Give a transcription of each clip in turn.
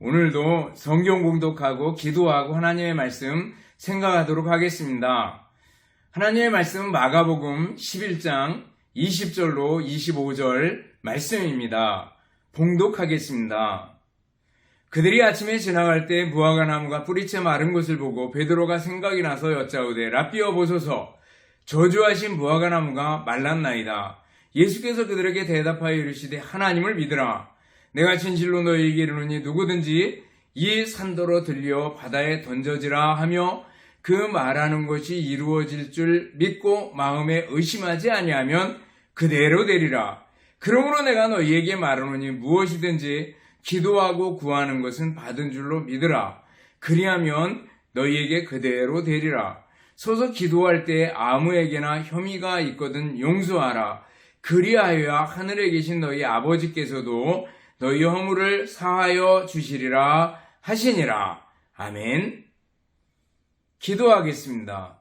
오늘도 성경 공독하고 기도하고 하나님의 말씀 생각하도록 하겠습니다. 하나님의 말씀은 마가복음 11장 20절로 25절 말씀입니다. 봉독하겠습니다. 그들이 아침에 지나갈 때 무화과 나무가 뿌리채 마른 것을 보고 베드로가 생각이 나서 여짜오되 랍비여 보소서 저주하신 무화과 나무가 말랐나이다. 예수께서 그들에게 대답하여 이르시되 하나님을 믿으라. 내가 진실로 너희에게 이르노니 누구든지 이 산더러 들려 바다에 던져지라 하며 그 말하는 것이 이루어질 줄 믿고 마음에 의심하지 아니하면 그대로 되리라. 그러므로 내가 너희에게 말하노니 무엇이든지 기도하고 구하는 것은 받은 줄로 믿으라. 그리하면 너희에게 그대로 되리라. 서서 기도할 때 아무에게나 혐의가 있거든 용서하라. 그리하여야 하늘에 계신 너희 아버지께서도 너희 허물을 사하여 주시리라 하시니라. 아멘. 기도하겠습니다.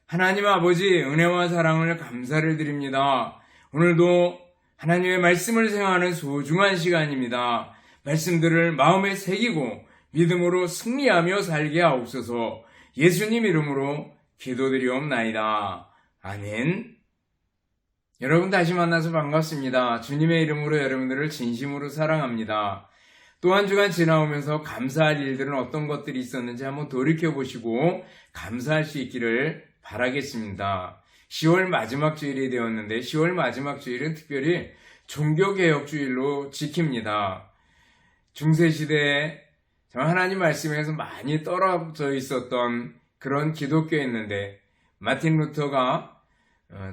하나님 아버지, 은혜와 사랑을 감사를 드립니다. 오늘도 하나님의 말씀을 생각하는 소중한 시간입니다. 말씀들을 마음에 새기고 믿음으로 승리하며 살게 하옵소서. 예수님 이름으로 기도드리옵나이다. 아멘. 여러분 다시 만나서 반갑습니다. 주님의 이름으로 여러분들을 진심으로 사랑합니다. 또 한 주간 지나오면서 감사할 일들은 어떤 것들이 있었는지 한번 돌이켜보시고 감사할 수 있기를 바라겠습니다. 10월 마지막 주일이 되었는데 10월 마지막 주일은 특별히 종교개혁주일로 지킵니다. 중세시대에 하나님 말씀에서 많이 떨어져 있었던 그런 기독교였는데 마틴 루터가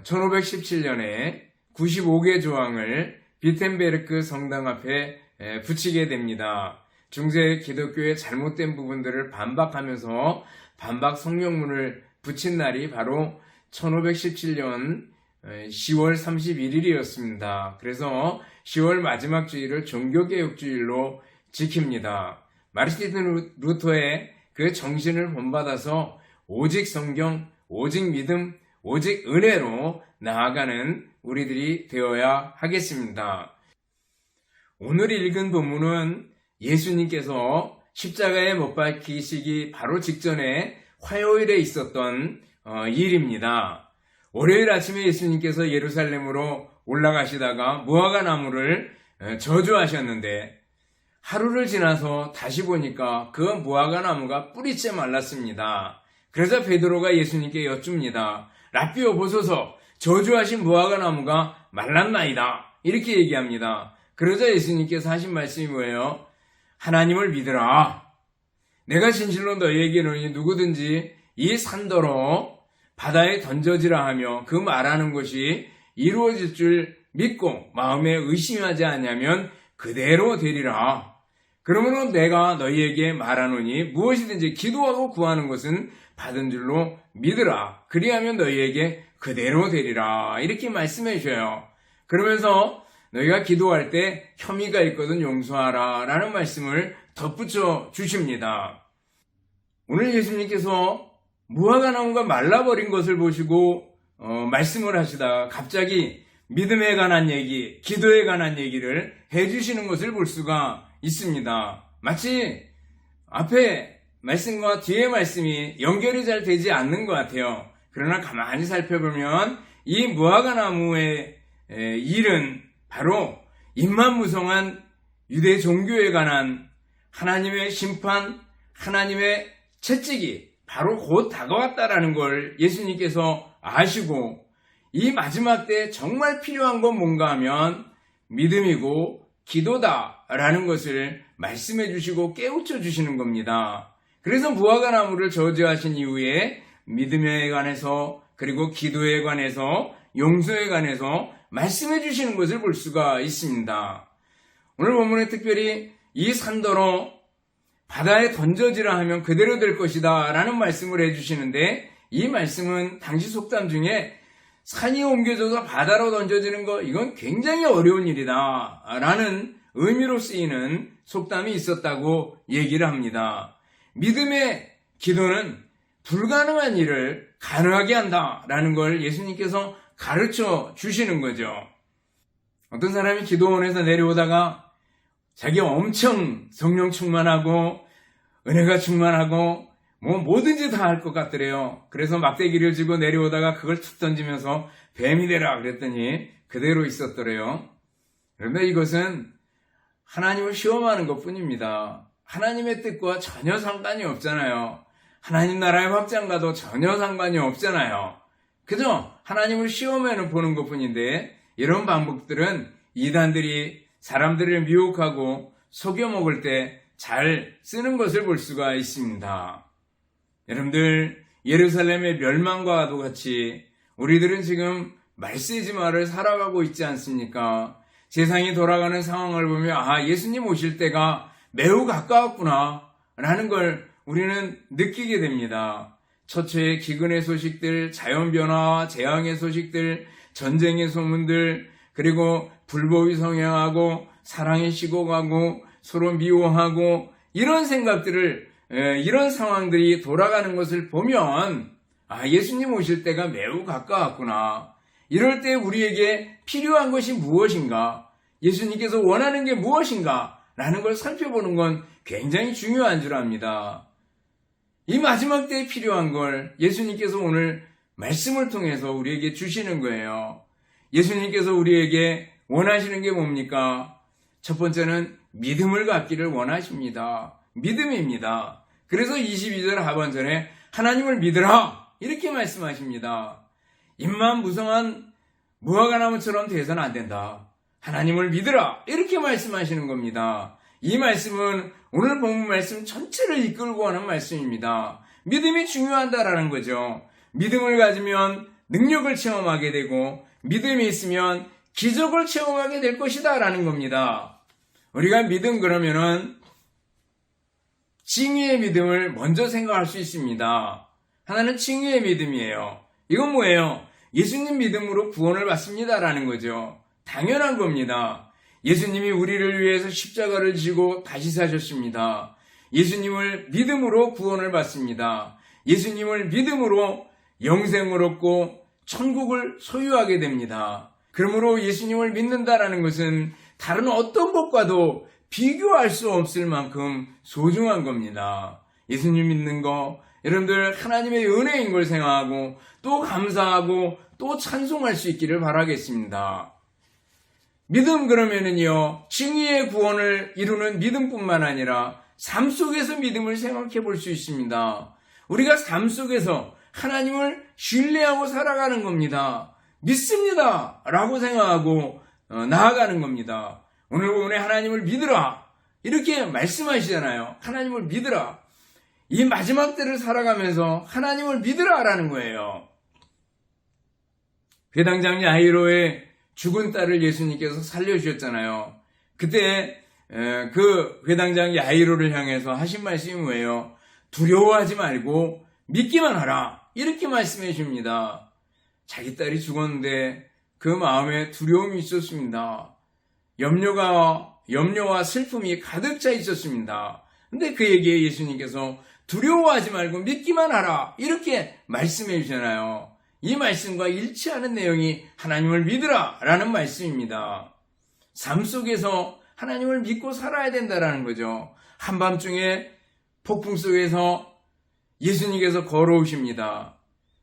1517년에 95개 조항을 비텐베르크 성당 앞에 붙이게 됩니다. 중세 기독교의 잘못된 부분들을 반박하면서 반박 성명문을 붙인 날이 바로 1517년 10월 31일이었습니다. 그래서 10월 마지막 주일을 종교개혁주일로 지킵니다. 마르틴 루터의 그 정신을 본받아서 오직 성경, 오직 믿음, 오직 은혜로 나아가는 우리들이 되어야 하겠습니다. 오늘 읽은 본문은 예수님께서 십자가에 못 박히시기 바로 직전에 화요일에 있었던 일입니다. 월요일 아침에 예수님께서 예루살렘으로 올라가시다가 무화과 나무를 저주하셨는데 하루를 지나서 다시 보니까 그 무화과 나무가 뿌리채 말랐습니다. 그래서 베드로가 예수님께 여쭙니다. 랍비여 보소서 저주하신 무화과 나무가 말랐나이다. 이렇게 얘기합니다. 그러자 예수님께서 하신 말씀이 뭐예요? 하나님을 믿으라. 내가 진실로 너희에게 이르노니 누구든지 이 산더러 바다에 던져지라 하며 그 말하는 것이 이루어질 줄 믿고 마음에 의심하지 않으면 그대로 되리라. 그러므로 내가 너희에게 말하노니 무엇이든지 기도하고 구하는 것은 받은 줄로 믿으라. 그리하면 너희에게 그대로 되리라. 이렇게 말씀해 주셔요. 그러면서 너희가 기도할 때 혐의가 있거든 용서하라 라는 말씀을 덧붙여 주십니다. 오늘 예수님께서 무화과 나무가 말라버린 것을 보시고 말씀을 하시다가 갑자기 믿음에 관한 얘기, 기도에 관한 얘기를 해주시는 것을 볼 수가 있습니다. 마치 앞에 말씀과 뒤의 말씀이 연결이 잘 되지 않는 것 같아요. 그러나 가만히 살펴보면 이 무화과 나무의 일은 바로 임만무성한 유대 종교에 관한 하나님의 심판, 하나님의 채찍이 바로 곧 다가왔다라는 걸 예수님께서 아시고 이 마지막 때 정말 필요한 건 뭔가 하면 믿음이고 기도다라는 것을 말씀해 주시고 깨우쳐 주시는 겁니다. 그래서 무화과 나무를 저주하신 이후에 믿음에 관해서 그리고 기도에 관해서 용서에 관해서 말씀해 주시는 것을 볼 수가 있습니다. 오늘 본문에 특별히 이 산더러 바다에 던져지라 하면 그대로 될 것이다 라는 말씀을 해주시는데 이 말씀은 당시 속담 중에 산이 옮겨져서 바다로 던져지는 거 이건 굉장히 어려운 일이다 라는 의미로 쓰이는 속담이 있었다고 얘기를 합니다. 믿음의 기도는 불가능한 일을 가능하게 한다라는 걸 예수님께서 가르쳐 주시는 거죠. 어떤 사람이 기도원에서 내려오다가 자기가 엄청 성령 충만하고 은혜가 충만하고 뭐 뭐든지 다 할 것 같더래요. 그래서 막대기를 쥐고 내려오다가 그걸 툭 던지면서 뱀이 되라 그랬더니 그대로 있었더래요. 그런데 이것은 하나님을 시험하는 것뿐입니다. 하나님의 뜻과 전혀 상관이 없잖아요. 하나님 나라의 확장과도 전혀 상관이 없잖아요. 그죠? 하나님을 시험해 보는 것뿐인데 이런 방법들은 이단들이 사람들을 미혹하고 속여먹을 때 잘 쓰는 것을 볼 수가 있습니다. 여러분들, 예루살렘의 멸망과도 같이 우리들은 지금 말세지마를 살아가고 있지 않습니까? 세상이 돌아가는 상황을 보면 예수님 오실 때가 매우 가까웠구나 라는 걸 우리는 느끼게 됩니다. 처처의 기근의 소식들, 자연변화와 재앙의 소식들, 전쟁의 소문들, 그리고 불법이 성행하고 사랑이 식어가고 서로 미워하고 이런 생각들을 이런 상황들이 돌아가는 것을 보면 예수님 오실 때가 매우 가까웠구나. 이럴 때 우리에게 필요한 것이 무엇인가? 예수님께서 원하는 게 무엇인가? 라는 걸 살펴보는 건 굉장히 중요한 줄 압니다. 이 마지막 때에 필요한 걸 예수님께서 오늘 말씀을 통해서 우리에게 주시는 거예요. 예수님께서 우리에게 원하시는 게 뭡니까? 첫 번째는 믿음을 갖기를 원하십니다. 믿음입니다. 그래서 22절 하반절에 하나님을 믿으라 이렇게 말씀하십니다. 입만 무성한 무화과나무처럼 돼서는 안 된다. 하나님을 믿으라 이렇게 말씀하시는 겁니다. 이 말씀은 오늘 본문 말씀 전체를 이끌고 가는 말씀입니다. 믿음이 중요하다라는 거죠. 믿음을 가지면 능력을 체험하게 되고 믿음이 있으면 기적을 체험하게 될 것이다 라는 겁니다. 우리가 믿음 그러면은 칭의의 믿음을 먼저 생각할 수 있습니다. 하나는 칭의의 믿음이에요. 이건 뭐예요? 예수님 믿음으로 구원을 받습니다라는 거죠. 당연한 겁니다. 예수님이 우리를 위해서 십자가를 지고 다시 사셨습니다. 예수님을 믿음으로 구원을 받습니다. 예수님을 믿음으로 영생을 얻고 천국을 소유하게 됩니다. 그러므로 예수님을 믿는다라는 것은 다른 어떤 것과도 비교할 수 없을 만큼 소중한 겁니다. 예수님 믿는 거, 여러분들 하나님의 은혜인 걸 생각하고 또 감사하고 또 찬송할 수 있기를 바라겠습니다. 믿음 그러면은요, 칭의의 구원을 이루는 믿음뿐만 아니라 삶 속에서 믿음을 생각해 볼 수 있습니다. 우리가 삶 속에서 하나님을 신뢰하고 살아가는 겁니다. 믿습니다 라고 생각하고 나아가는 겁니다. 오늘 본문에 하나님을 믿으라 이렇게 말씀하시잖아요. 하나님을 믿으라. 이 마지막 때를 살아가면서 하나님을 믿으라라는 거예요. 회당장 야이로의 죽은 딸을 예수님께서 살려주셨잖아요. 그때 그 회당장 야이로를 향해서 하신 말씀이 뭐예요? 두려워하지 말고 믿기만 하라 이렇게 말씀해 줍니다. 자기 딸이 죽었는데 그 마음에 두려움이 있었습니다. 염려와 슬픔이 가득 차 있었습니다. 근데 그에게 예수님께서 두려워하지 말고 믿기만 하라 이렇게 말씀해 주잖아요. 이 말씀과 일치하는 내용이 하나님을 믿으라 라는 말씀입니다. 삶 속에서 하나님을 믿고 살아야 된다라는 거죠. 한밤중에 폭풍 속에서 예수님께서 걸어오십니다.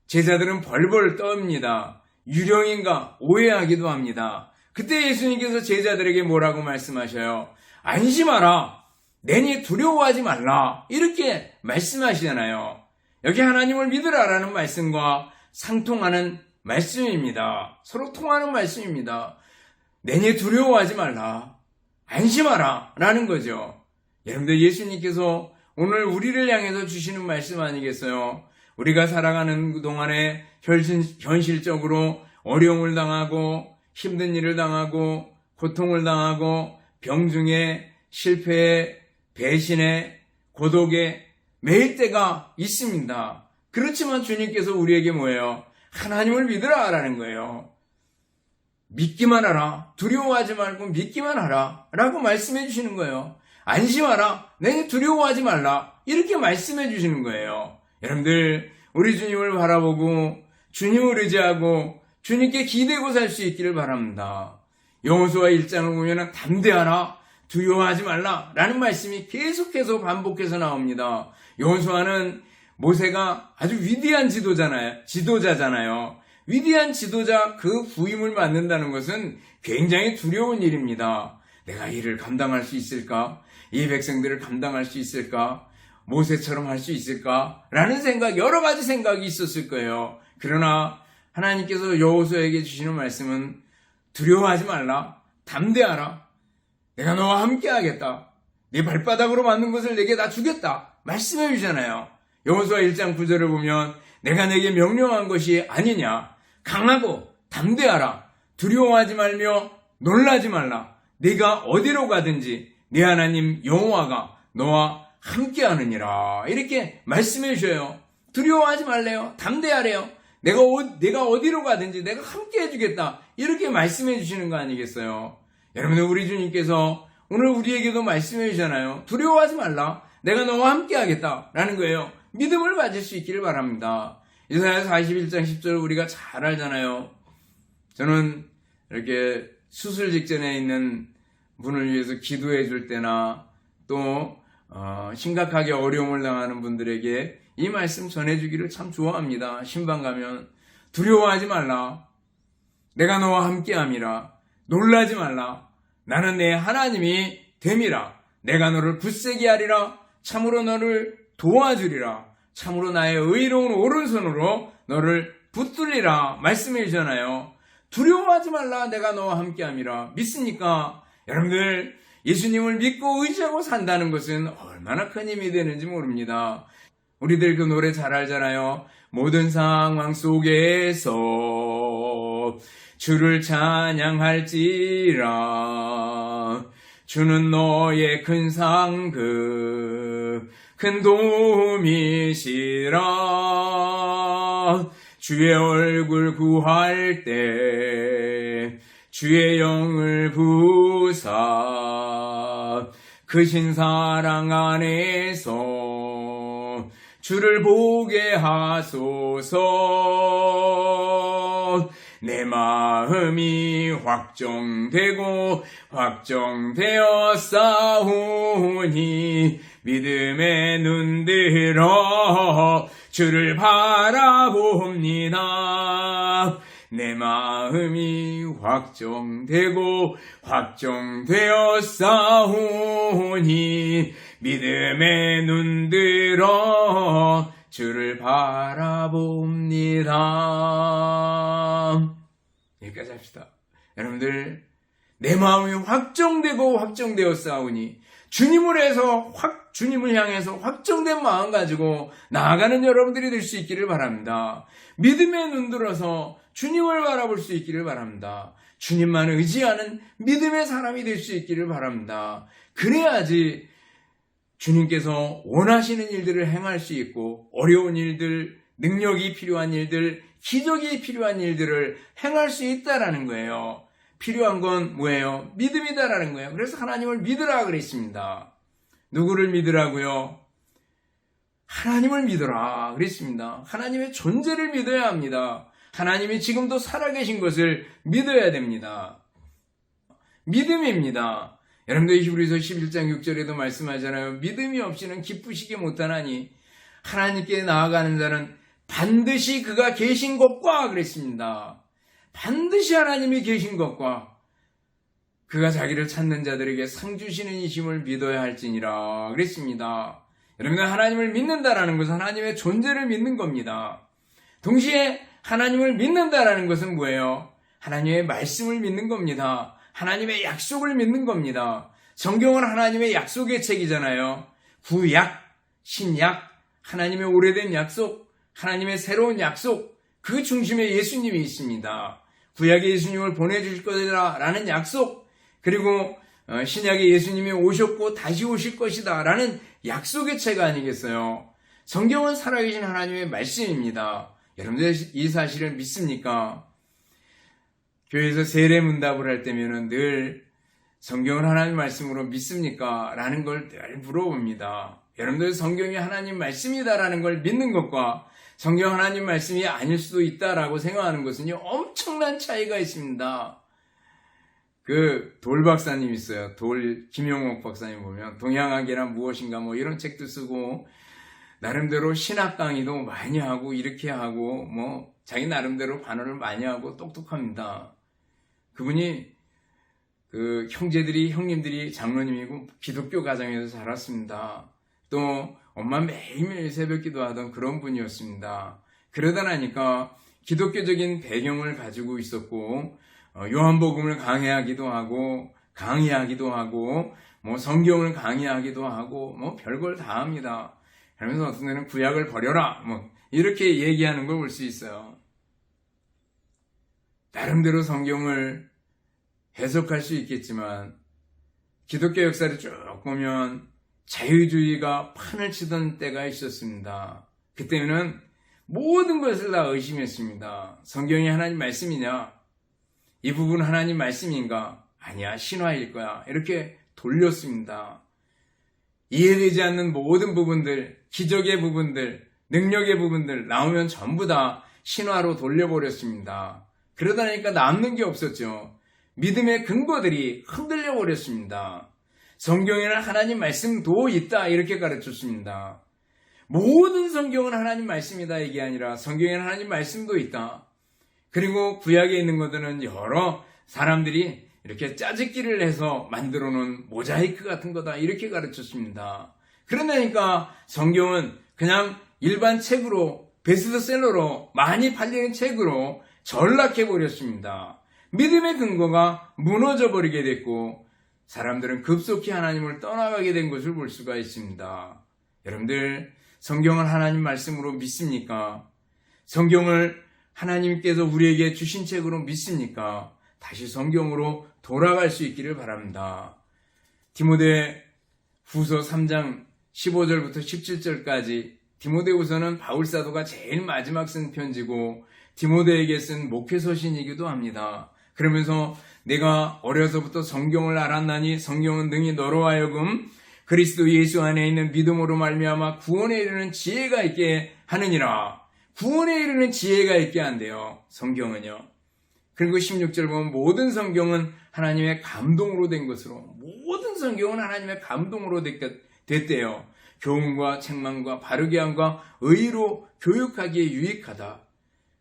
제자들은 벌벌 떱니다. 유령인가 오해하기도 합니다. 그때 예수님께서 제자들에게 뭐라고 말씀하셔요? 안심하라. 내니 두려워하지 말라. 이렇게 말씀하시잖아요. 여기 하나님을 믿으라라는 말씀과 상통하는 말씀입니다. 서로 통하는 말씀입니다. 내니 두려워하지 말라. 안심하라. 라는 거죠. 여러분들 예수님께서 오늘 우리를 향해서 주시는 말씀 아니겠어요? 우리가 살아가는 동안에 현실적으로 어려움을 당하고 힘든 일을 당하고 고통을 당하고 병중에 실패에 배신에 고독에 매일 때가 있습니다. 그렇지만 주님께서 우리에게 뭐예요? 하나님을 믿으라 라는 거예요. 믿기만 하라. 두려워하지 말고 믿기만 하라 라고 말씀해 주시는 거예요. 안심하라. 내게 두려워하지 말라. 이렇게 말씀해 주시는 거예요. 여러분들 우리 주님을 바라보고 주님을 의지하고 주님께 기대고 살 수 있기를 바랍니다. 여호수아 1장을 보면 담대하라. 두려워하지 말라라는 말씀이 계속해서 반복해서 나옵니다. 여호수아는 모세가 아주 위대한 지도자잖아요. 위대한 지도자 그 부임을 맡는다는 것은 굉장히 두려운 일입니다. 내가 이를 감당할 수 있을까? 이 백성들을 감당할 수 있을까? 모세처럼 할 수 있을까? 라는 여러 가지 생각이 있었을 거예요. 그러나 하나님께서 여호수아에게 주시는 말씀은 두려워하지 말라. 담대하라. 내가 너와 함께 하겠다. 네 발바닥으로 만든 것을 내게 다 주겠다. 말씀해 주잖아요. 여호수아 1장 9절을 보면 내가 내게 명령한 것이 아니냐. 강하고 담대하라. 두려워하지 말며 놀라지 말라. 네가 어디로 가든지 네 하나님 여호와가 너와 함께 하느니라. 이렇게 말씀해 주셔요. 두려워하지 말래요. 담대하래요. 내가 어디로 가든지 내가 함께 해주겠다. 이렇게 말씀해 주시는 거 아니겠어요? 여러분, 우리 주님께서 오늘 우리에게도 말씀해 주잖아요. 두려워하지 말라. 내가 너와 함께 하겠다. 라는 거예요. 믿음을 가질 수 있기를 바랍니다. 이사야 41장 10절 우리가 잘 알잖아요. 저는 이렇게 수술 직전에 있는 분을 위해서 기도해 줄 때나 또 심각하게 어려움을 당하는 분들에게 이 말씀 전해주기를 참 좋아합니다. 신방 가면 두려워하지 말라. 내가 너와 함께함이라. 놀라지 말라. 나는 내 하나님이 됨이라. 내가 너를 굳세게 하리라. 참으로 너를 도와주리라. 참으로 나의 의로운 오른손으로 너를 붙들리라. 말씀해 주잖아요. 두려워하지 말라. 내가 너와 함께함이라. 믿습니까? 여러분들, 예수님을 믿고 의지하고 산다는 것은 얼마나 큰 힘이 되는지 모릅니다. 우리들 그 노래 잘 알잖아요. 모든 상황 속에서 주를 찬양할지라. 주는 너의 큰 상급 큰 도움이시라. 주의 얼굴 구할 때 주의 영을 부사 크신 사랑 안에서 주를 보게 하소서. 내 마음이 확정되고 확정되어 싸우니 믿음의 눈들어 주를 바라봅니다. 내 마음이 확정되고 확정되어 싸우니 믿음의 눈들어 주를 바라봅니다. 여기까지 합시다. 여러분들, 내 마음이 확정되고 확정되어 싸우니 주님을 향해서 확정된 마음 가지고 나아가는 여러분들이 될 수 있기를 바랍니다. 믿음의 눈 들어서 주님을 바라볼 수 있기를 바랍니다. 주님만 의지하는 믿음의 사람이 될 수 있기를 바랍니다. 그래야지 주님께서 원하시는 일들을 행할 수 있고 어려운 일들, 능력이 필요한 일들, 기적이 필요한 일들을 행할 수 있다라는 거예요. 필요한 건 뭐예요? 믿음이다라는 거예요. 그래서 하나님을 믿으라 그랬습니다. 누구를 믿으라고요? 하나님을 믿어라 그랬습니다. 하나님의 존재를 믿어야 합니다. 하나님이 지금도 살아계신 것을 믿어야 됩니다. 믿음입니다. 여러분들 히브리서 11장 6절에도 말씀하잖아요. 믿음이 없이는 기쁘시게 못하나니 하나님께 나아가는 자는 반드시 그가 계신 것과 그랬습니다. 반드시 하나님이 계신 것과 그가 자기를 찾는 자들에게 상 주시는 이심을 믿어야 할지니라 그랬습니다. 여러분들, 하나님을 믿는다라는 것은 하나님의 존재를 믿는 겁니다. 동시에 하나님을 믿는다라는 것은 뭐예요? 하나님의 말씀을 믿는 겁니다. 하나님의 약속을 믿는 겁니다. 성경은 하나님의 약속의 책이잖아요. 구약, 신약, 하나님의 오래된 약속, 하나님의 새로운 약속, 그 중심에 예수님이 있습니다. 구약에 예수님을 보내주실 것이다 라는 약속, 그리고 신약에 예수님이 오셨고 다시 오실 것이다 라는 약속의 책 아니겠어요? 성경은 살아계신 하나님의 말씀입니다. 여러분들 이 사실을 믿습니까? 교회에서 세례 문답을 할 때면은 늘 성경을 하나님 말씀으로 믿습니까? 라는 걸 늘 물어봅니다. 여러분들, 성경이 하나님 말씀이다라는 걸 믿는 것과 성경 하나님 말씀이 아닐 수도 있다라고 생각하는 것은요, 엄청난 차이가 있습니다. 그 돌 박사님 있어요. 김용옥 박사님 보면 동양학이란 무엇인가 뭐 이런 책도 쓰고 나름대로 신학 강의도 많이 하고 이렇게 하고 뭐 자기 나름대로 반언을 많이 하고 똑똑합니다. 그분이 그 형님들이 장로님이고 기독교 가정에서 자랐습니다. 또 엄마 매일매일 새벽 기도하던 그런 분이었습니다. 그러다 나니까 기독교적인 배경을 가지고 있었고 요한복음을 강의하기도 하고 뭐 성경을 강의하기도 하고 뭐 별걸 다 합니다. 그러면서 어떤 데는 구약을 버려라 뭐 이렇게 얘기하는 걸 볼 수 있어요. 나름대로 성경을 해석할 수 있겠지만 기독교 역사를 쭉 보면 자유주의가 판을 치던 때가 있었습니다. 그때는 모든 것을 다 의심했습니다. 성경이 하나님 말씀이냐? 이 부분 하나님 말씀인가? 아니야, 신화일 거야. 이렇게 돌렸습니다. 이해되지 않는 모든 부분들, 기적의 부분들, 능력의 부분들 나오면 전부 다 신화로 돌려버렸습니다. 그러다 보니까 남는 게 없었죠. 믿음의 근거들이 흔들려 버렸습니다. 성경에는 하나님 말씀도 있다 이렇게 가르쳤습니다. 모든 성경은 하나님 말씀이다 이게 아니라 성경에는 하나님 말씀도 있다. 그리고 구약에 있는 것들은 여러 사람들이 이렇게 짜집기를 해서 만들어 놓은 모자이크 같은 거다 이렇게 가르쳤습니다. 그러다니까 성경은 그냥 일반 책으로 베스트셀러로 많이 팔리는 책으로 전락해 버렸습니다. 믿음의 근거가 무너져 버리게 됐고 사람들은 급속히 하나님을 떠나가게 된 것을 볼 수가 있습니다. 여러분들 성경을 하나님 말씀으로 믿습니까? 성경을 하나님께서 우리에게 주신 책으로 믿습니까? 다시 성경으로 돌아갈 수 있기를 바랍니다. 디모데 후서 3장 15절부터 17절까지 디모데후서는 바울사도가 제일 마지막 쓴 편지고 디모데에게 쓴 목회서신이기도 합니다. 그러면서 내가 어려서부터 성경을 알았나니 성경은 능히 너로 하여금 그리스도 예수 안에 있는 믿음으로 말미암아 구원에 이르는 지혜가 있게 하느니라. 구원에 이르는 지혜가 있게 한대요. 성경은요. 그리고 16절 보면 모든 성경은 하나님의 감동으로 된 것으로 모든 성경은 하나님의 감동으로 됐대요. 교훈과 책망과 바르게 함과 의로 교육하기에 유익하다.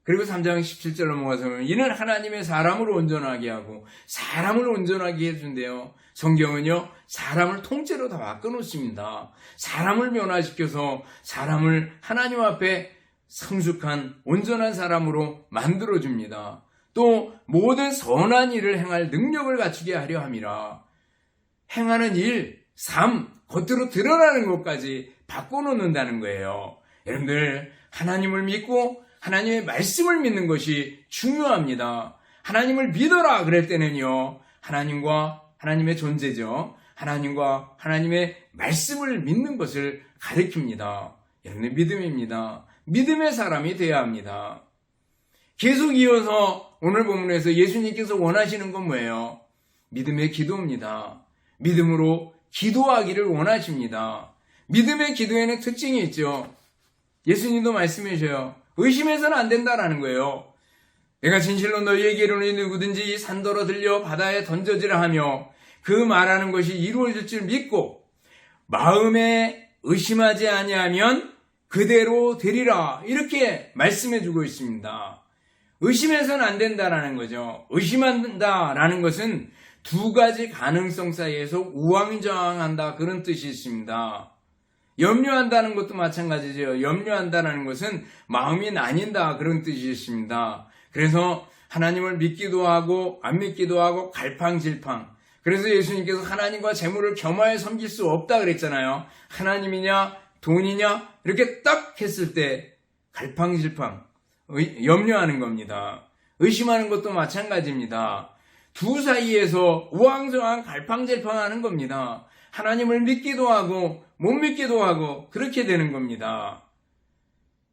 그리고 3장 17절 넘어가서 보면 이는 하나님의 사람을 온전하게 하고 사람을 온전하게 해준대요. 성경은요 사람을 통째로 다 바꿔놓습니다. 사람을 변화시켜서 사람을 하나님 앞에 성숙한 온전한 사람으로 만들어줍니다. 또 모든 선한 일을 행할 능력을 갖추게 하려 함이라. 행하는 일, 삶, 겉으로 드러나는 것까지 바꿔놓는다는 거예요. 여러분들 하나님을 믿고 하나님의 말씀을 믿는 것이 중요합니다. 하나님을 믿어라 그럴 때는요. 하나님과 하나님의 존재죠. 하나님과 하나님의 말씀을 믿는 것을 가리킵니다. 여러분의 믿음입니다. 믿음의 사람이 되어야 합니다. 계속 이어서 오늘 본문에서 예수님께서 원하시는 건 뭐예요? 믿음의 기도입니다. 믿음으로 기도하기를 원하십니다. 믿음의 기도에는 특징이 있죠. 예수님도 말씀해 주셔요. 의심해서는 안 된다라는 거예요. 내가 진실로 너희에게 이르노니 누구든지 이 산더러 들려 바다에 던져지라 하며 그 말하는 것이 이루어질 줄 믿고 마음에 의심하지 아니하면 그대로 되리라. 이렇게 말씀해 주고 있습니다. 의심해서는 안 된다라는 거죠. 의심한다라는 것은 두 가지 가능성 사이에서 우왕좌왕한다 그런 뜻이 있습니다. 염려한다는 것도 마찬가지죠. 염려한다는 것은 마음이 나뉜다 그런 뜻이 있습니다. 그래서 하나님을 믿기도 하고 안 믿기도 하고 갈팡질팡. 그래서 예수님께서 하나님과 재물을 겸하여 섬길 수 없다 그랬잖아요. 하나님이냐 돈이냐 이렇게 딱 했을 때 갈팡질팡 염려하는 겁니다. 의심하는 것도 마찬가지입니다. 두 사이에서 우왕좌왕 갈팡질팡하는 겁니다. 하나님을 믿기도 하고 못 믿기도 하고 그렇게 되는 겁니다.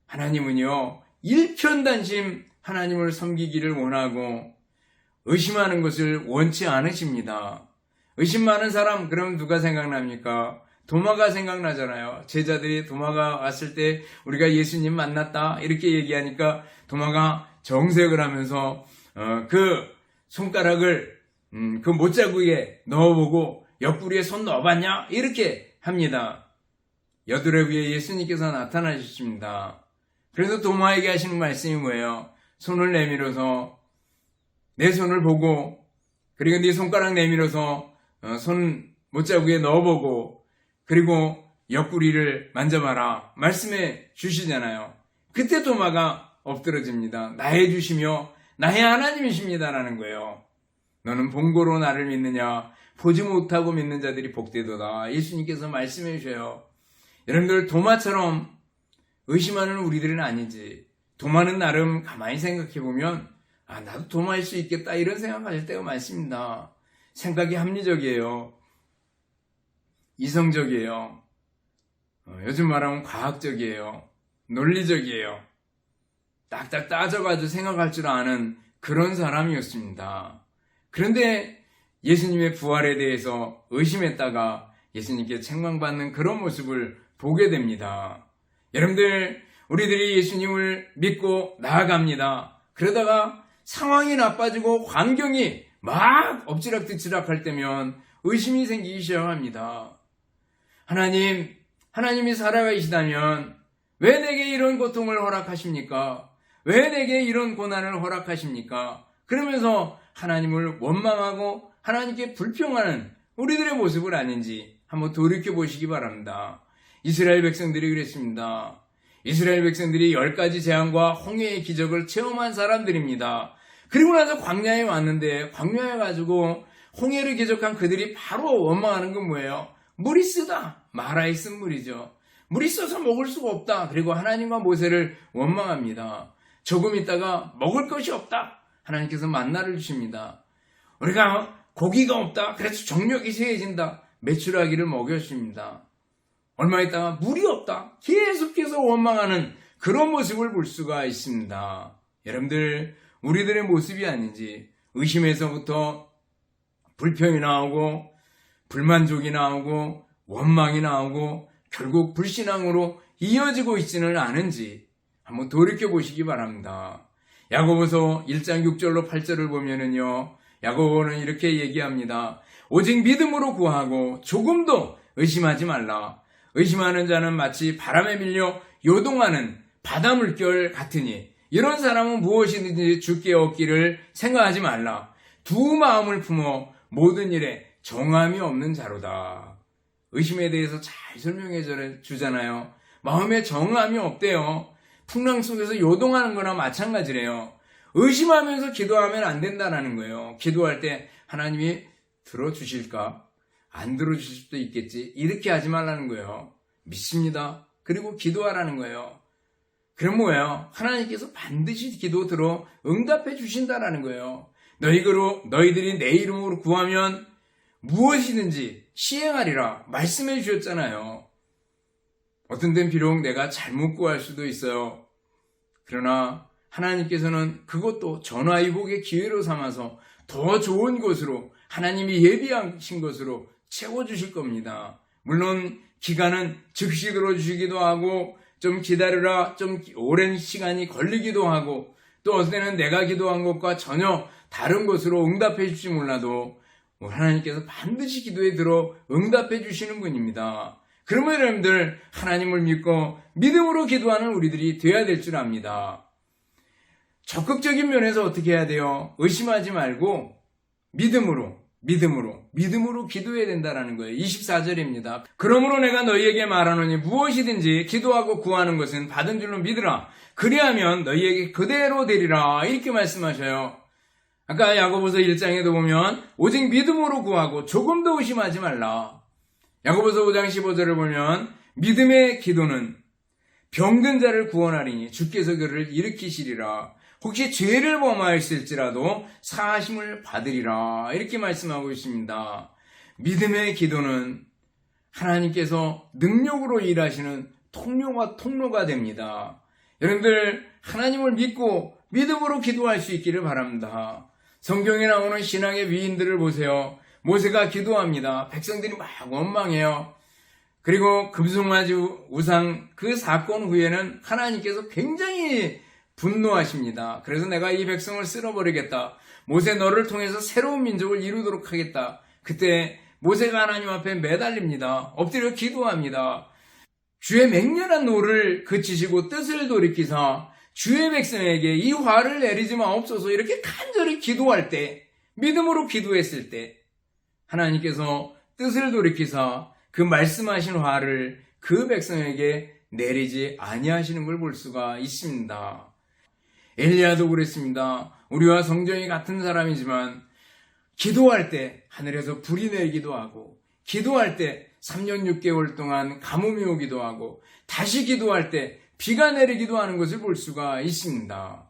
하나님은요 일편단심 하나님을 섬기기를 원하고 의심하는 것을 원치 않으십니다. 의심 많은 사람 그럼 누가 생각납니까? 도마가 생각나잖아요. 제자들이 도마가 왔을 때 우리가 예수님 만났다 이렇게 얘기하니까 도마가 정색을 하면서 그 손가락을 그 못자국에 넣어보고 옆구리에 손 넣어봤냐? 이렇게 합니다. 여드레 위에 예수님께서 나타나셨습니다. 그래서 도마에게 하시는 말씀이 뭐예요? 손을 내밀어서 내 손을 보고 그리고 네 손가락 내밀어서 손 못자국에 넣어보고 그리고 옆구리를 만져봐라 말씀해 주시잖아요. 그때 도마가 엎드러집니다. 나의 주시며 나의 하나님이십니다라는 거예요. 너는 본고로 나를 믿느냐? 보지 못하고 믿는 자들이 복되도다. 예수님께서 말씀해 주셔요. 여러분들 도마처럼 의심하는 우리들은 아니지. 도마는 나름 가만히 생각해 보면 나도 도마일 수 있겠다 이런 생각하실 때가 많습니다. 생각이 합리적이에요. 이성적이에요. 요즘 말하면 과학적이에요. 논리적이에요. 딱딱 따져가지고 생각할 줄 아는 그런 사람이었습니다. 그런데 예수님의 부활에 대해서 의심했다가 예수님께 책망받는 그런 모습을 보게 됩니다. 여러분들, 우리들이 예수님을 믿고 나아갑니다. 그러다가 상황이 나빠지고 환경이 막 엎치락뒤치락 할 때면 의심이 생기기 시작합니다. 하나님이 살아계시다면 왜 내게 이런 고통을 허락하십니까? 왜 내게 이런 고난을 허락하십니까? 그러면서 하나님을 원망하고 하나님께 불평하는 우리들의 모습을 아닌지 한번 돌이켜보시기 바랍니다. 이스라엘 백성들이 그랬습니다. 이스라엘 백성들이 10가지 재앙과 홍해의 기적을 체험한 사람들입니다. 그리고 나서 광야에 왔는데 광야에 가지고 홍해를 기적한 그들이 바로 원망하는 건 뭐예요? 물이 쓰다. 마라 있은 물이죠. 물이 써서 먹을 수가 없다. 그리고 하나님과 모세를 원망합니다. 조금 있다가 먹을 것이 없다. 하나님께서 만나를 주십니다. 우리가 고기가 없다. 그래서 정력이 쇠해진다. 메추라기를 먹였습니다. 얼마 있다가 물이 없다. 계속해서 원망하는 그런 모습을 볼 수가 있습니다. 여러분들, 우리들의 모습이 아닌지 의심에서부터 불평이 나오고 불만족이 나오고 원망이 나오고 결국 불신앙으로 이어지고 있지는 않은지 한번 돌이켜보시기 바랍니다. 야고보서 1장 6절로 8절을 보면은요, 야고보는 이렇게 얘기합니다. 오직 믿음으로 구하고 조금도 의심하지 말라. 의심하는 자는 마치 바람에 밀려 요동하는 바다 물결 같으니 이런 사람은 무엇이든지 주께 얻기를 생각하지 말라. 두 마음을 품어 모든 일에 정함이 없는 자로다. 의심에 대해서 잘 설명해 주잖아요. 마음에 정함이 없대요. 풍랑 속에서 요동하는 거나 마찬가지래요. 의심하면서 기도하면 안 된다는 거예요. 기도할 때 하나님이 들어주실까? 안 들어주실 수도 있겠지. 이렇게 하지 말라는 거예요. 믿습니다. 그리고 기도하라는 거예요. 그럼 뭐예요? 하나님께서 반드시 기도 들어 응답해 주신다라는 거예요. 너희들이 내 이름으로 구하면 무엇이든지 시행하리라 말씀해 주셨잖아요. 어떤 때는 비록 내가 잘못 구할 수도 있어요. 그러나 하나님께서는 그것도 전화위복의 기회로 삼아서 더 좋은 곳으로 하나님이 예비하신 것으로 채워주실 겁니다. 물론 기간은 즉시 들어주시기도 하고 좀 기다려라, 좀 오랜 시간이 걸리기도 하고 또 어떤 때는 내가 기도한 것과 전혀 다른 것으로 응답해 주실지 몰라도 하나님께서 반드시 기도에 들어 응답해 주시는 분입니다. 그러면 여러분들, 하나님을 믿고 믿음으로 기도하는 우리들이 되어야 될 줄 압니다. 적극적인 면에서 어떻게 해야 돼요? 의심하지 말고 믿음으로 기도해야 된다는 거예요. 24절입니다. 그러므로 내가 너희에게 말하노니 무엇이든지 기도하고 구하는 것은 받은 줄로 믿으라. 그리하면 너희에게 그대로 되리라. 이렇게 말씀하셔요. 아까 야고보서 1장에도 보면 오직 믿음으로 구하고 조금도 의심하지 말라. 야고보서 5장 15절을 보면 믿음의 기도는 병든 자를 구원하리니 주께서 그를 일으키시리라. 혹시 죄를 범하였을지라도 사하심을 받으리라. 이렇게 말씀하고 있습니다. 믿음의 기도는 하나님께서 능력으로 일하시는 통로가 됩니다. 여러분들, 하나님을 믿고 믿음으로 기도할 수 있기를 바랍니다. 성경에 나오는 신앙의 위인들을 보세요. 모세가 기도합니다. 백성들이 막 원망해요. 그리고 금송아지 우상 그 사건 후에는 하나님께서 굉장히 분노하십니다. 그래서 내가 이 백성을 쓸어버리겠다. 모세 너를 통해서 새로운 민족을 이루도록 하겠다. 그때 모세가 하나님 앞에 매달립니다. 엎드려 기도합니다. 주의 맹렬한 노를 그치시고 뜻을 돌이키사 주의 백성에게 이 화를 내리지 마옵소서 이렇게 간절히 기도할 때, 믿음으로 기도했을 때 하나님께서 뜻을 돌이키사 그 말씀하신 화를 그 백성에게 내리지 아니하시는 걸 볼 수가 있습니다. 엘리야도 그랬습니다. 우리와 성정이 같은 사람이지만 기도할 때 하늘에서 불이 내리기도 하고, 기도할 때 3년 6개월 동안 가뭄이 오기도 하고, 다시 기도할 때 비가 내리기도 하는 것을 볼 수가 있습니다.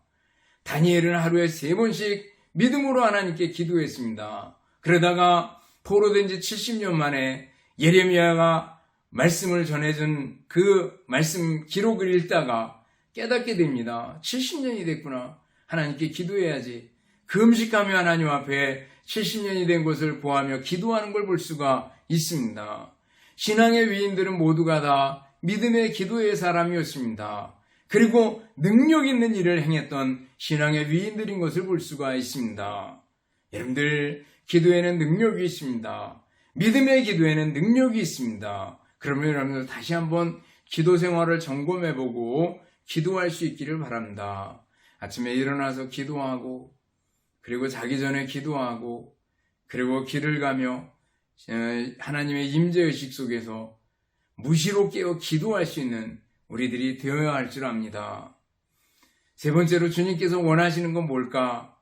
다니엘은 하루에 3번씩 믿음으로 하나님께 기도했습니다. 그러다가 포로된 지 70년 만에 예레미야가 말씀을 전해준 그 말씀 기록을 읽다가 깨닫게 됩니다. 70년이 됐구나. 하나님께 기도해야지. 금식하며 하나님 앞에 70년이 된 것을 보하며 기도하는 걸 볼 수가 있습니다. 신앙의 위인들은 모두가 다 믿음의 기도의 사람이었습니다. 그리고 능력 있는 일을 행했던 신앙의 위인들인 것을 볼 수가 있습니다. 여러분들, 기도에는 능력이 있습니다. 믿음의 기도에는 능력이 있습니다. 그러면 여러분들 다시 한번 기도 생활을 점검해보고 기도할 수 있기를 바랍니다. 아침에 일어나서 기도하고, 그리고 자기 전에 기도하고, 그리고 길을 가며 하나님의 임재의식 속에서 무시로 깨어 기도할 수 있는 우리들이 되어야 할 줄 압니다. 세 번째로 주님께서 원하시는 건 뭘까?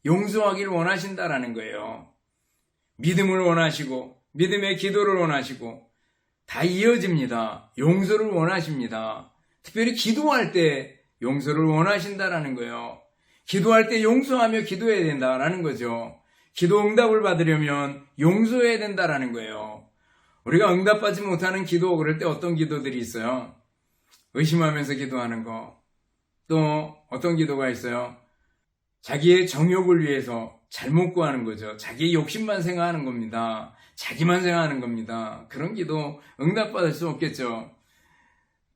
용서하기를 원하신다라는 거예요. 믿음을 원하시고, 믿음의 기도를 원하시고, 다 이어집니다. 용서를 원하십니다. 특별히 기도할 때 용서를 원하신다라는 거예요. 기도할 때 용서하며 기도해야 된다라는 거죠. 기도 응답을 받으려면 용서해야 된다라는 거예요. 우리가 응답받지 못하는 기도, 그럴 때 어떤 기도들이 있어요? 의심하면서 기도하는 거. 또 어떤 기도가 있어요? 자기의 정욕을 위해서 잘못 구하는 거죠. 자기의 욕심만 생각하는 겁니다. 자기만 생각하는 겁니다. 그런 기도 응답받을 수 없겠죠.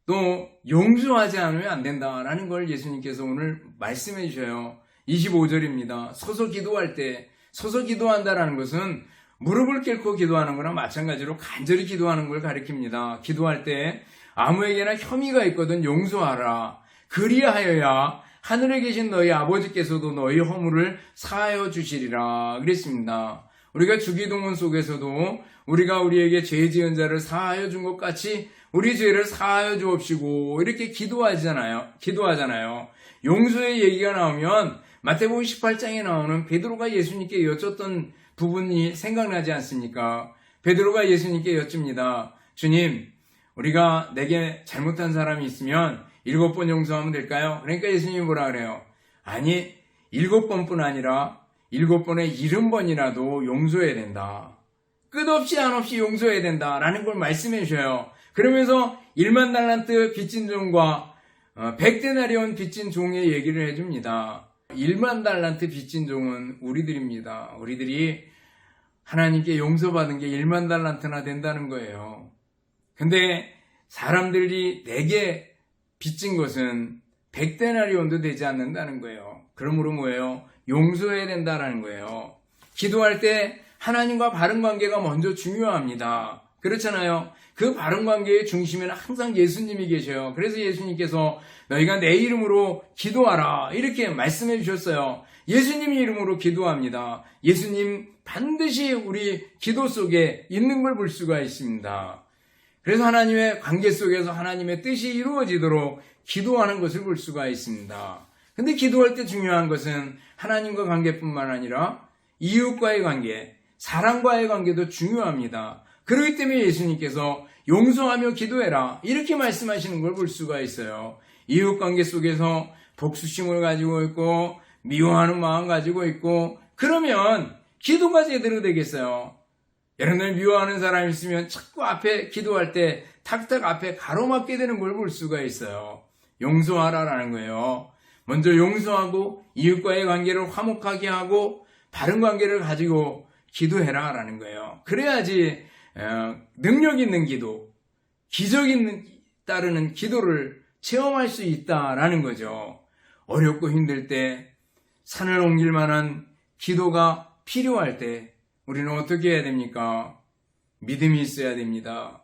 또 용서하지 않으면 안 된다라는 걸 예수님께서 오늘 말씀해 주셔요. 25절입니다. 서서 기도할 때, 서서 기도한다라는 것은 무릎을 꿇고 기도하는 거랑 마찬가지로 간절히 기도하는 걸 가리킵니다. 기도할 때 아무에게나 혐의가 있거든 용서하라. 그리하여야 하늘에 계신 너희 아버지께서도 너희 허물을 사하여 주시리라 그랬습니다. 우리가 주기도문 속에서도 우리가 우리에게 죄 지은 자를 사하여 준 것 같이 우리 죄를 사하여 주옵시고 이렇게 기도하잖아요. 용서의 얘기가 나오면 마태복음 18장에 나오는 베드로가 예수님께 여쭸던 부분이 생각나지 않습니까? 베드로가 예수님께 여쭙니다. 주님, 우리가 내게 잘못한 사람이 있으면 7번 용서하면 될까요? 그러니까 예수님이 뭐라 그래요? 아니, 7번뿐 아니라 7번에 70번이라도 용서해야 된다. 끝없이 한없이 용서해야 된다라는 걸 말씀해 주셔요. 그러면서 1만 달란트 빚진 종과 100데나리온 빚진 종의 얘기를 해줍니다. 1만 달란트 빚진 종은 우리들입니다. 우리들이 하나님께 용서받은 게 1만 달란트나 된다는 거예요. 근데 사람들이 내게 빚진 것은 100데나리온도 되지 않는다는 거예요. 그러므로 뭐예요? 용서해야 된다는 거예요. 기도할 때 하나님과 바른 관계가 먼저 중요합니다. 그렇잖아요. 그 바른 관계의 중심에는 항상 예수님이 계셔요. 그래서 예수님께서 너희가 내 이름으로 기도하라 이렇게 말씀해 주셨어요. 예수님 이름으로 기도합니다. 예수님 반드시 우리 기도 속에 있는 걸 볼 수가 있습니다. 그래서 하나님의 관계 속에서 하나님의 뜻이 이루어지도록 기도하는 것을 볼 수가 있습니다. 근데 기도할 때 중요한 것은 하나님과 관계뿐만 아니라 이웃과의 관계, 사랑과의 관계도 중요합니다. 그렇기 때문에 예수님께서 용서하며 기도해라 이렇게 말씀하시는 걸 볼 수가 있어요. 이웃관계 속에서 복수심을 가지고 있고 미워하는 마음 가지고 있고 그러면 기도가 제대로 되겠어요. 여러분들 미워하는 사람이 있으면 자꾸 앞에 기도할 때 탁탁 앞에 가로막게 되는 걸 볼 수가 있어요. 용서하라라는 거예요. 먼저 용서하고 이웃과의 관계를 화목하게 하고 바른 관계를 가지고 기도해라라는 거예요. 그래야지 능력 있는 기도, 기적이 따르는 기도를 체험할 수 있다라는 거죠. 어렵고 힘들 때 산을 옮길 만한 기도가 필요할 때 우리는 어떻게 해야 됩니까? 믿음이 있어야 됩니다.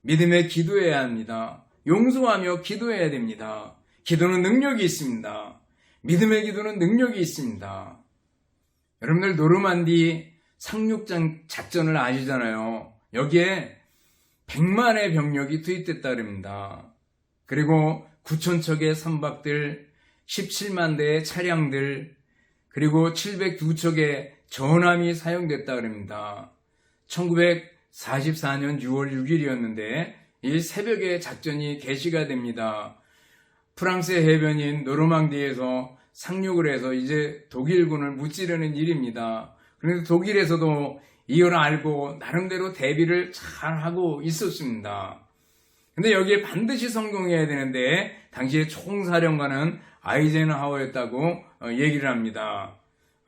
믿음에 기도해야 합니다. 용서하며 기도해야 됩니다. 기도는 능력이 있습니다. 믿음의 기도는 능력이 있습니다. 여러분들 노르만디 상륙장 작전을 아시잖아요. 여기에 100만의 병력이 투입됐다 그럽니다. 그리고 9,000척의 선박들, 17만 대의 차량들, 그리고 702척의 전함이 사용됐다 그럽니다. 1944년 6월 6일이었는데 이 새벽에 작전이 개시가 됩니다. 프랑스의 해변인 노르망디에서 상륙을 해서 이제 독일군을 무찌르는 일입니다. 그런데 독일에서도 이걸 알고 나름대로 대비를 잘 하고 있었습니다. 근데 여기에 반드시 성공해야 되는데 당시에 총사령관은 아이젠하워였다고 얘기를 합니다.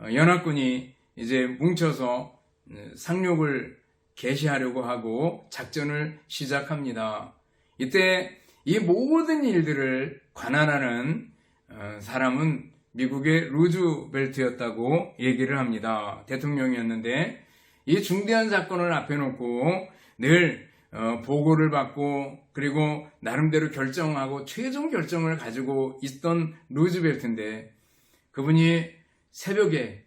연합군이 이제 뭉쳐서 상륙을 개시하려고 하고 작전을 시작합니다. 이때 이 모든 일들을 관할하는 사람은 미국의 루즈벨트였다고 얘기를 합니다. 대통령이었는데 이 중대한 사건을 앞에 놓고 늘 보고를 받고 그리고 나름대로 결정하고 최종 결정을 가지고 있던 루즈벨트인데 그분이 새벽에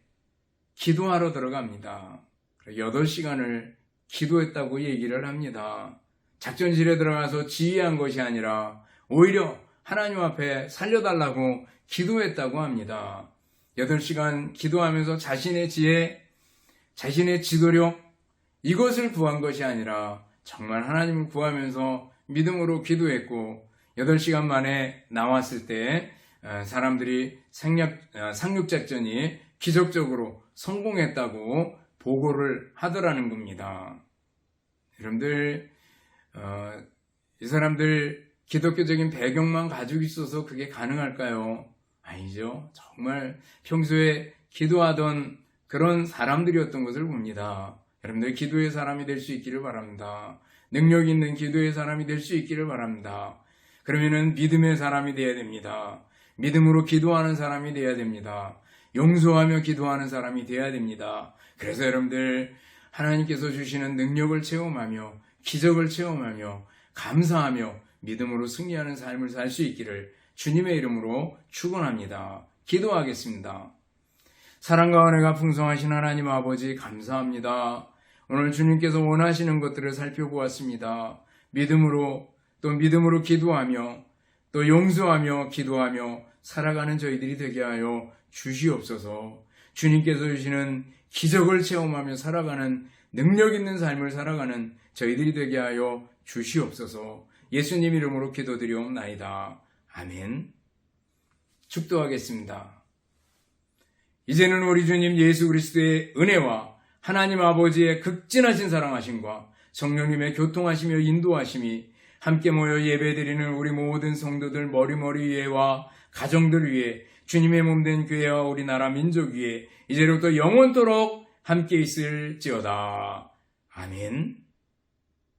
기도하러 들어갑니다. 8시간을 기도했다고 얘기를 합니다. 작전실에 들어가서 지휘한 것이 아니라 오히려 하나님 앞에 살려달라고 기도했다고 합니다. 8시간 기도하면서 자신의 지혜, 자신의 지도력 이것을 구한 것이 아니라 정말 하나님을 구하면서 믿음으로 기도했고 8시간 만에 나왔을 때 사람들이 상륙작전이 기적적으로 성공했다고 보고를 하더라는 겁니다. 여러분들 이 사람들 기독교적인 배경만 가지고 있어서 그게 가능할까요? 아니죠. 정말 평소에 기도하던 그런 사람들이었던 것을 봅니다. 여러분들 기도의 사람이 될 수 있기를 바랍니다. 능력 있는 기도의 사람이 될 수 있기를 바랍니다. 그러면은 믿음의 사람이 되어야 됩니다. 믿음으로 기도하는 사람이 되어야 됩니다. 용서하며 기도하는 사람이 되어야 됩니다. 그래서 여러분들 하나님께서 주시는 능력을 체험하며 기적을 체험하며 감사하며 믿음으로 승리하는 삶을 살 수 있기를 주님의 이름으로 축원합니다. 기도하겠습니다. 사랑과 은혜가 풍성하신 하나님 아버지 감사합니다. 오늘 주님께서 원하시는 것들을 살펴보았습니다. 믿음으로 또 믿음으로 기도하며 또 용서하며 기도하며 살아가는 저희들이 되게 하여 주시옵소서. 주님께서 주시는 기적을 체험하며 살아가는 능력 있는 삶을 살아가는 저희들이 되게 하여 주시옵소서. 예수님 이름으로 기도드리옵나이다. 아멘. 축도하겠습니다. 이제는 우리 주님 예수 그리스도의 은혜와 하나님 아버지의 극진하신 사랑하심과 성령님의 교통하시며 인도하심이 함께 모여 예배드리는 우리 모든 성도들 머리머리 위에와 가정들 위에 주님의 몸된 교회와 우리나라 민족 위에 이제로부터 영원토록 함께 있을지어다. 아멘.